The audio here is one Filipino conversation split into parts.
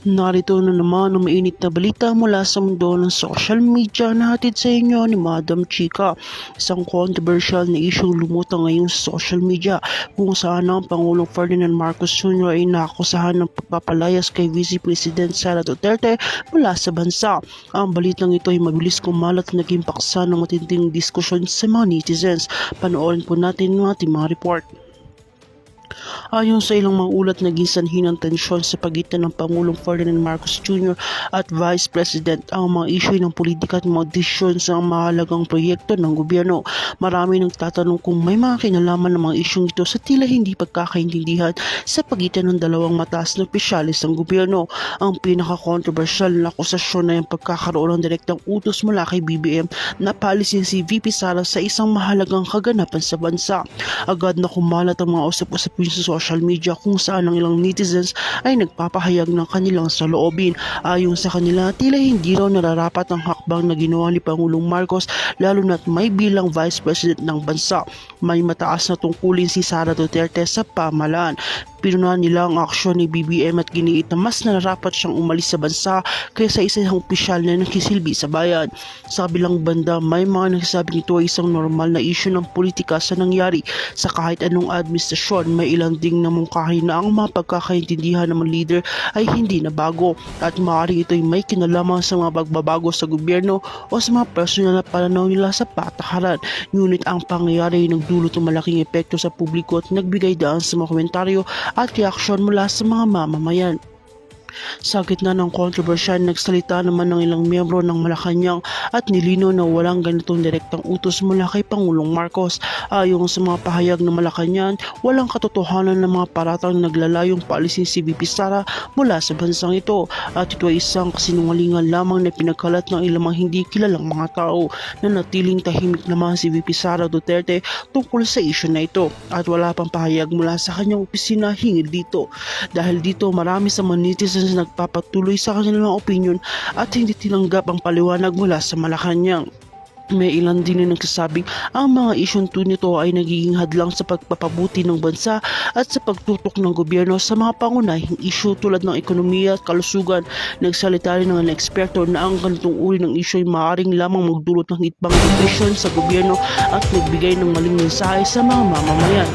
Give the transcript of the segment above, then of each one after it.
Narito na naman ang mainit na balita mula sa mundo ng social media na hatid sa inyo ni Madam Chika. Isang controversial na issue lumutang ngayon sa social media kung saan ang Pangulong Ferdinand Marcos Jr. ay naakusahan ng pagpapalayas kay Vice President Sara Duterte mula sa bansa. Ang balitang ito ay mabilis kumalat at naging paksa ng matinding diskusyon sa mga netizens. Panoorin po natin ang ating mga report. Ayon sa ilang mga ulat, naging sanhi ng tensyon sa pagitan ng Pangulong Ferdinand Marcos Jr. at Vice President ang mga isyu ng politika at mga desisyon sa mahalagang proyekto ng gobyerno. Marami nang tatanong kung may mga kinalaman ng mga isyong ito sa tila hindi pagkakaintindihan sa pagitan ng dalawang mataas na opisyalis ng gobyerno. Ang pinaka-controversial na akusasyon ay ang pagkakaroon ng direktang utos mula kay BBM na paalisin si VP Sara sa isang mahalagang kaganapan sa bansa. Agad na kumalat ang mga usap-usapin sa social media kung saan ang ilang netizens ay nagpapahayag ng kanilang saloobin. Ayon sa kanila, tila hindi raw nararapat ang hakbang na ginawa ni Pangulong Marcos lalo na't may bilang Vice President ng bansa. May mataas na tungkulin si Sara Duterte sa pamahalaan. Pinunahan nila ang aksyon ni BBM at giniit na mas nararapat siyang umalis sa bansa kaysa isang opisyal na nakisilbi sa bayan. Sa kabilang banda, may mga nagsasabing ito ay isang normal na issue ng politika sa nangyari sa kahit anong administrasyon. May ilang ding namungkahi na ang mga pagkakaintindihan ng mga leader ay hindi na bago at maaaring ito ay may kinalaman sa mga pagbabago sa gobyerno o sa mga personal na pananaw nila sa patakaran. Ngunit ang pangyayari ay nagdulot ng malaking epekto sa publiko at nagbigay daan sa mga komentaryo at reaksyon mula sa mga mamamayan. Sa gitna ng kontrobersya, nagsalita naman ng ilang miyembro ng Malacanang at nilinaw na walang ganitong direktang utos mula kay Pangulong Marcos. Ayon sa mga pahayag ng Malacanang, walang katotohanan ng mga paratang naglalayong paalisin si VP Sara mula sa bansang ito at ito ay isang kasinungalingan lamang na pinagkalat ng ilang mga hindi kilalang mga tao. Na natiling tahimik naman si VP Sara Duterte tungkol sa isyu na ito at wala pang pahayag mula sa kanyang opisina hinggil dito. Dahil dito, marami sa mga netizens nagpapatuloy sa kanilang opinion at hindi tinanggap ang paliwanag mula sa Malacanang. May ilan din na nagsasabing ang mga isyong nito ay nagiging hadlang sa pagpapabuti ng bansa at sa pagtutok ng gobyerno sa mga pangunahing isyu tulad ng ekonomiya at kalusugan. Nagsalita rin ng eksperto na ang ganitong uri ng isyu ay maaaring lamang magdulot ng hitbang depresyon sa gobyerno at nagbigay ng maling mensahe sa mga mamamayan.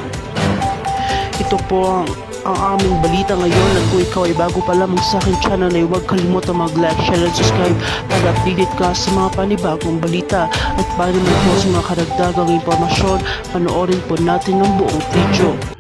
Ito po ang aming balita ngayon at kung ikaw ay bago pa lamang sa aking channel ay huwag kalimutan mag-like, share and subscribe para updated ka sa mga panibagong balita at para naman po sa mga karagdagang impormasyon, panoorin po natin ng buong video.